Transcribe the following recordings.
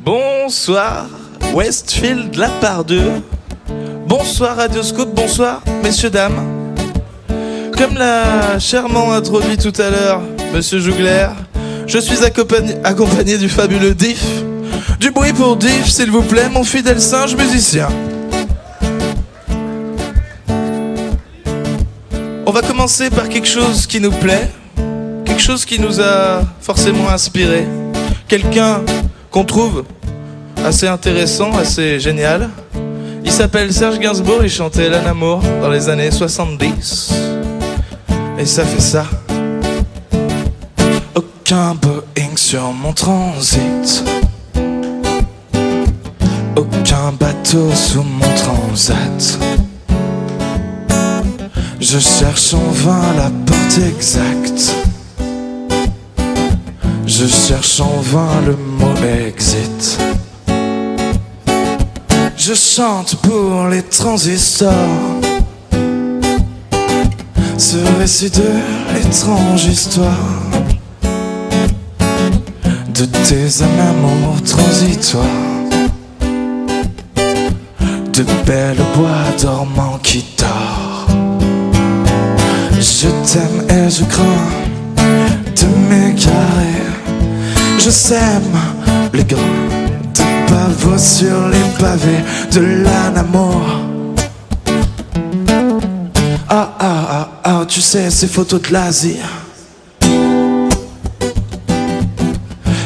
Bonsoir, Westfield la part 2. Bonsoir Radioscope, bonsoir messieurs, dames. Comme l'a chèrement introduit tout à l'heure Monsieur Jougler, je suis accompagné du fabuleux Diff. Du bruit pour Diff, s'il vous plaît, mon fidèle singe musicien. On va commencer par quelque chose qui nous plaît, quelque chose qui nous a forcément inspiré, quelqu'un qu'on trouve assez intéressant, assez génial. Il s'appelle Serge Gainsbourg, il chantait L'Anne Amour dans les années 70. Et ça fait ça. Aucun Boeing sur mon transit, aucun bateau sous mon transat. Je cherche en vain la porte exacte, je cherche en vain le mot exit. Je chante pour les transistors ce récit de l'étrange histoire de tes amours transitoires, de belles bois dormants qui dort. Je t'aime et je crains de m'égarer. Je sème les grains de pavots sur les pavés de l'Anne Amour. Tu sais, ces photos de l'Asie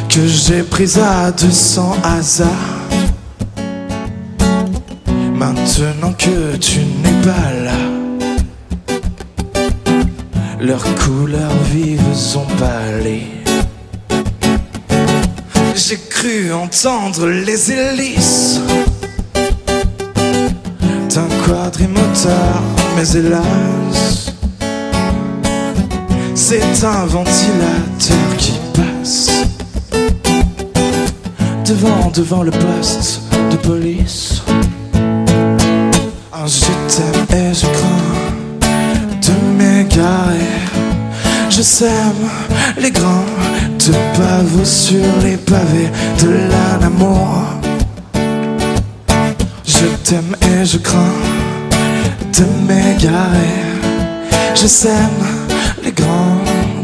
que j'ai prises à 200 hasards. Maintenant que tu n'es pas là, leurs couleurs vives ont pâli. J'ai cru entendre les hélices d'un quadrimoteur, mais hélas, c'est un ventilateur qui passe devant le poste de police. Je t'aime et je crains de m'égarer. Je sème les grains de pavots sur les pavés de l'Anne Amour. Je t'aime et je crains de m'égarer. Je sème les grains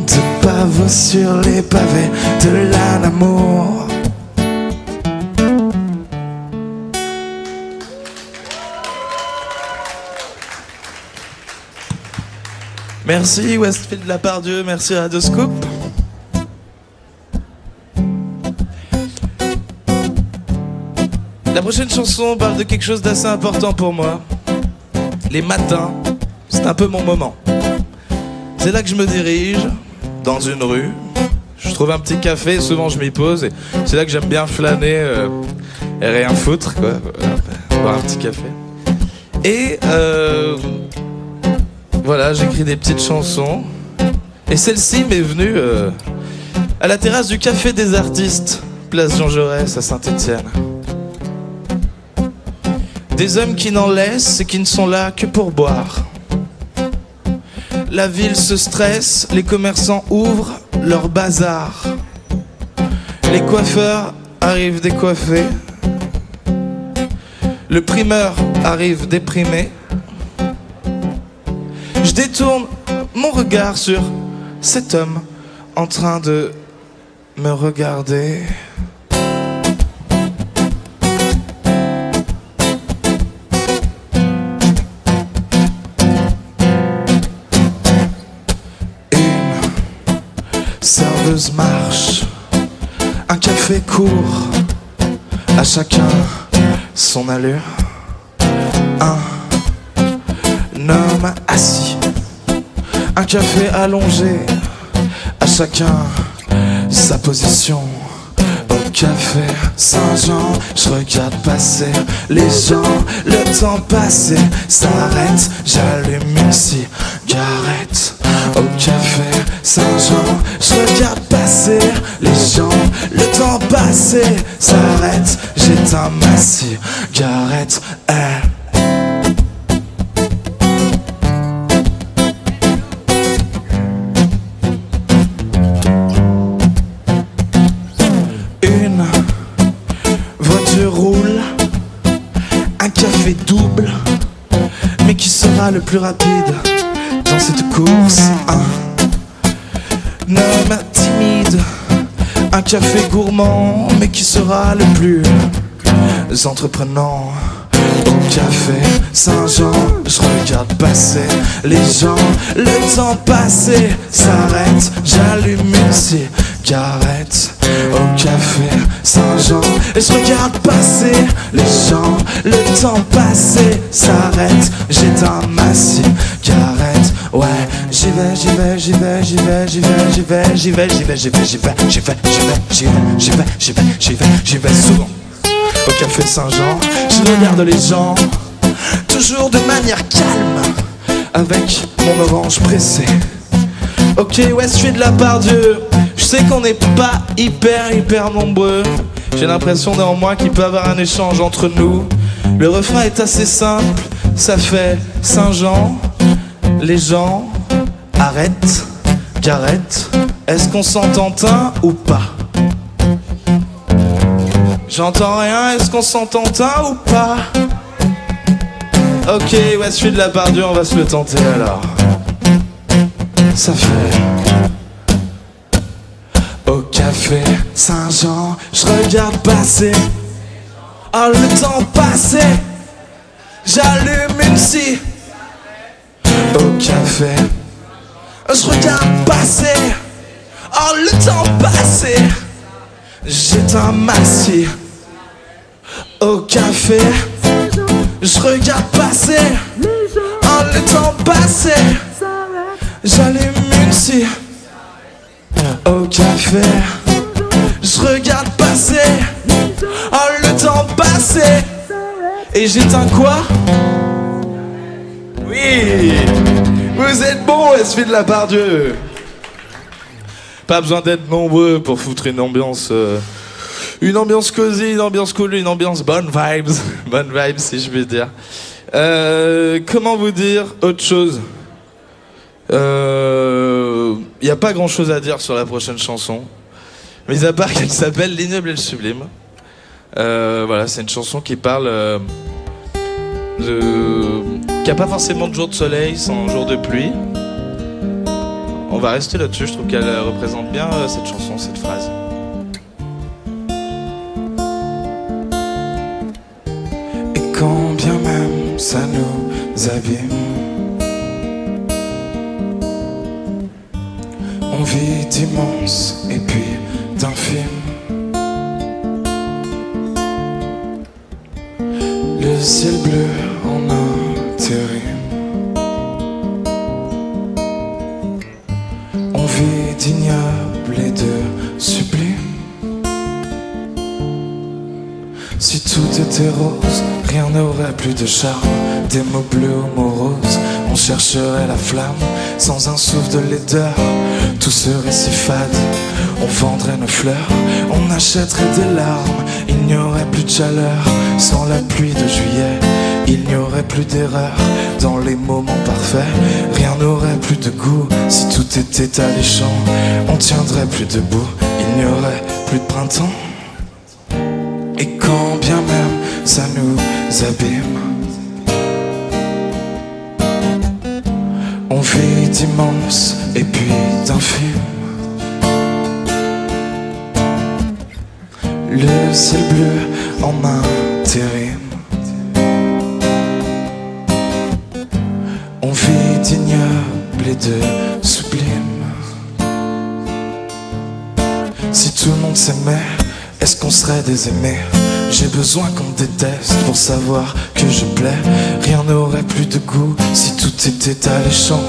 de pavots sur les pavés de l'Anne Amour. Merci Westfield la part Dieu, merci Radioscope. La prochaine chanson parle de quelque chose d'assez important pour moi. Les matins, c'est un peu mon moment. C'est là que je me dirige, dans une rue. Je trouve un petit café, souvent je m'y pose. Et c'est là que j'aime bien flâner et rien foutre, quoi. Boire un petit café. Et voilà, j'écris des petites chansons. Et celle-ci m'est venue à la terrasse du Café des Artistes, place Jean Jaurès à Saint-Étienne. Des hommes qui n'en laissent et qui ne sont là que pour boire. La ville se stresse, les commerçants ouvrent leur bazar. Les coiffeurs arrivent décoiffés. Le primeur arrive déprimé. Je détourne mon regard sur cet homme en train de me regarder. Serveuse marche, un café court, à chacun son allure. Un homme assis, un café allongé, à chacun sa position. Au café Saint-Jean, je regarde passer les gens, le temps passé s'arrête, j'allume une cigarette. Au café Saint-Jean, je regarde passer les gens, le temps passé s'arrête, j'éteins ma cigarette. café double. Mais qui sera le plus rapide dans cette course? Un homme timide, un café gourmand. Mais qui sera le plus entreprenant? Au café Saint-Jean, je regarde passer les gens. Le temps passé s'arrête, j'allume une cigarette. Au café Saint-Jean, et je regarde passer les gens. Le temps passé s'arrête, j'éteins ma cigarette. Ouais, j'y vais, j'y vais, j'y vais, j'y vais, j'y vais, j'y vais, j'y vais, j'y vais, j'y vais, j'y vais, j'y vais, j'y vais, j'y vais, j'y vais, j'y vais, j'y vais, j'y vais souvent. Au café Saint-Jean, je regarde les gens, toujours de manière calme, avec mon orange pressé. Ok, ouais, je suis de la part Dieu. Je sais qu'on n'est pas hyper nombreux. J'ai l'impression néanmoins qu'il peut y avoir un échange entre nous. Le refrain est assez simple, ça fait Saint-Jean. Les gens arrêtent, qu'arrêtent. Est-ce qu'on s'entend un ou pas? J'entends rien, est-ce qu'on s'entend un ou pas? Ok, ouais, je suis de la part Dieu, on va se le tenter alors. Ça fait... Au café Saint-Jean, je regarde passer. Oh, le temps passé, j'allume une scie. Au café, je regarde passer. Oh, le temps passé, j'éteins ma scie. Au café, je regarde passer. Oh, le temps passé, j'allume une scie. Au café, je regarde passer. Oh, le temps passé, et j'éteins quoi? Oui, vous êtes bons, SFI de la part Dieu. Pas besoin d'être nombreux pour foutre une ambiance cosy, une ambiance cool, une ambiance bonne vibes. Bonne vibes, si je puis dire. Comment vous dire autre chose? Y a pas grand chose à dire sur la prochaine chanson, mais à part qu'elle s'appelle L'ignoble et le sublime. Voilà, c'est une chanson qui parle qui a pas forcément de jour de soleil sans jour de pluie. On va rester là-dessus, je trouve qu'elle représente bien cette chanson, cette phrase. Et quand bien même ça nous abîme, on vit d'immense et puis d'infime. Le ciel bleu en intérim. On vit d'ignoble et de sublime. Si tout était rose, rien n'aurait plus de charme. Des mots bleus aux mots roses, on chercherait la flamme. Sans un souffle de laideur, tout serait si fade. On vendrait nos fleurs, on achèterait des larmes. Il n'y aurait plus de chaleur sans la pluie de juillet. Il n'y aurait plus d'erreur dans les moments parfaits. Rien n'aurait plus de goût si tout était alléchant. On tiendrait plus debout, il n'y aurait plus de printemps. Et quand bien même ça nous abîme, on vit d'immense et puis d'infime. Le ciel bleu en intérim. On vit d'ignoble et de sublime. Si tout le monde s'aimait, est-ce qu'on serait des aimés? J'ai besoin qu'on me déteste pour savoir que je plais. Rien n'aurait plus de goût si tout était alléchant.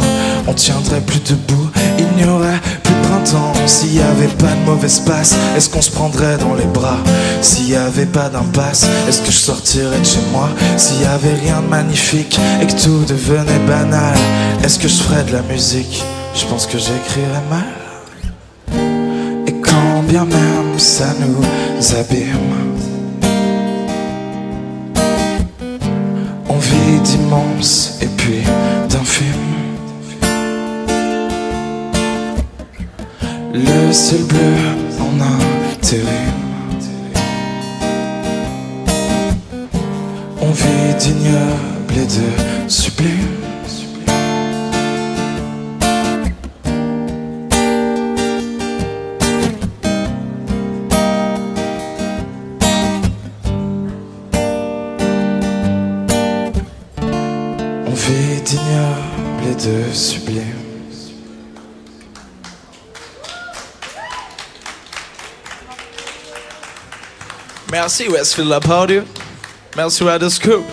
On tiendrait plus debout, il n'y aurait plus de printemps. S'il n'y avait pas de mauvaise passe, est-ce qu'on se prendrait dans les bras? S'il n'y avait pas d'impasse, est-ce que je sortirais de chez moi? S'il n'y avait rien de magnifique et que tout devenait banal, est-ce que je ferais de la musique? Je pense que j'écrirais mal. Et quand bien même ça nous abîme, on vit d'immense et puis d'infime. Le ciel bleu en intérim. On vit fait d'ignoble et de sublime. On fait d'ignoble et de sublime. Merci Westfield Apaudio. Merci Radioscope.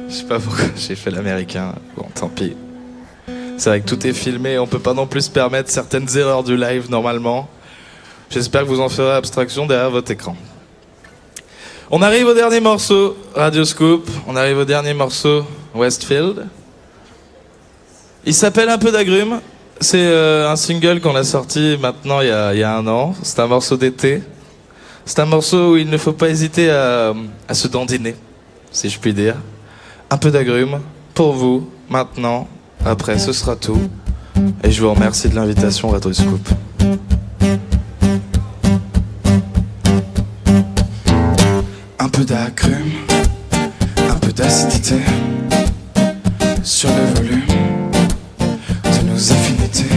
Je sais pas pourquoi j'ai fait l'américain. Bon, tant pis. C'est vrai que tout est filmé. On peut pas non plus se permettre certaines erreurs du live normalement. J'espère que vous en ferez abstraction derrière votre écran. On arrive au dernier morceau, Radioscope. On arrive au dernier morceau, Westfield. Il s'appelle Un peu d'agrumes. C'est un single qu'on a sorti maintenant il y a 1 an. C'est un morceau d'été. C'est un morceau où il ne faut pas hésiter à se dandiner, si je puis dire. Un peu d'agrumes pour vous, maintenant. Après, ce sera tout. Et je vous remercie de l'invitation, Radioscope. Un peu d'agrumes, un peu d'acidité sur le volume de nos affinités.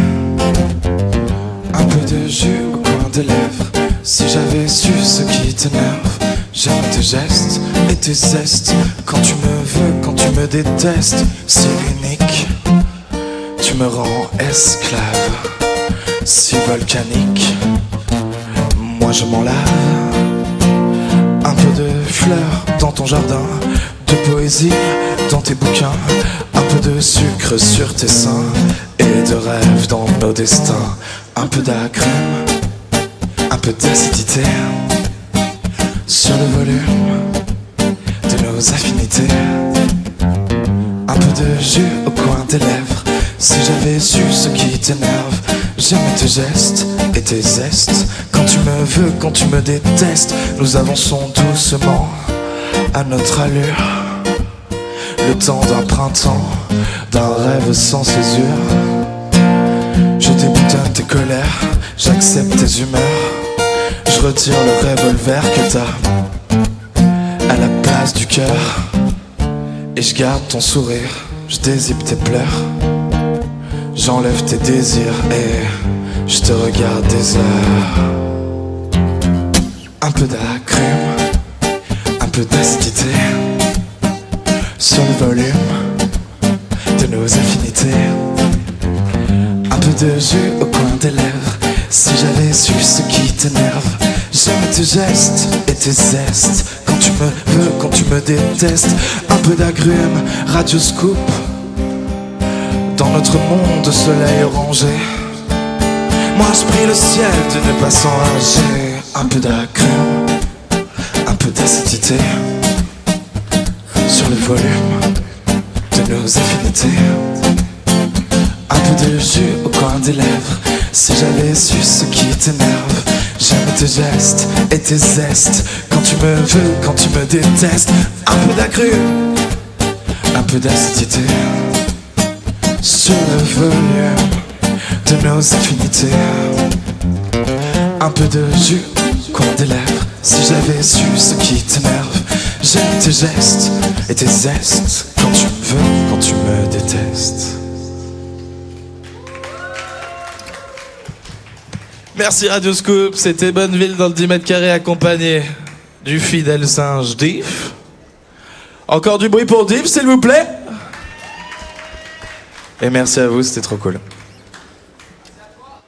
Un peu de jus au coin des lèvres. Si j'avais su ce qui t'énerve, j'aime tes gestes et tes zestes. Quand tu me veux, quand tu me détestes, si unique, tu me rends esclave. Si volcanique, moi je m'en lave. Un peu de fleurs dans ton jardin, de poésie dans tes bouquins. Un peu de sucre sur tes seins et de rêve dans nos destins. Un peu d'agrumes, un peu d'acidité sur le volume de nos affinités. Un peu de jus au coin des lèvres. Si j'avais su ce qui t'énerve, j'aime tes gestes et tes zestes. Quand tu me veux, quand tu me détestes, nous avançons doucement à notre allure. Le temps d'un printemps, d'un rêve sans césure. Je déboutonne tes colères, j'accepte tes humeurs. Je retire le revolver que t'as à la place du cœur. Et je garde ton sourire, je dézippe tes pleurs. J'enlève tes désirs et je te regarde des heures. Un peu d'agrumes, un peu d'acidité sur le volume de nos affinités. Un peu de jus au coin des lèvres. Si j'avais su ce qui t'énerve, j'aime tes gestes et tes zestes. Quand tu me veux, quand tu me détestes. Un peu d'agrumes, Radioscope. Dans notre monde de soleil orangé, moi je prie le ciel de ne pas s'enrager. Un peu d'agrumes, un peu d'acidité sur le volume de nos affinités. Un peu de jus au coin des lèvres. Si j'avais su ce qui t'énerve, j'aime tes gestes et tes zestes. Quand tu me veux, quand tu me détestes. Un peu d'agrumes, un peu d'acidité sur le volume de nos affinités. Un peu de jus au coin des lèvres. Si j'avais su ce qui t'énerve, j'aime tes gestes et tes zestes. Quand tu me veux, quand tu me détestes. Merci Radioscope, c'était Bonneville dans le 10 mètres carrés accompagné du fidèle singe Diff. Encore du bruit pour Diff s'il vous plaît. Et merci à vous, c'était trop cool.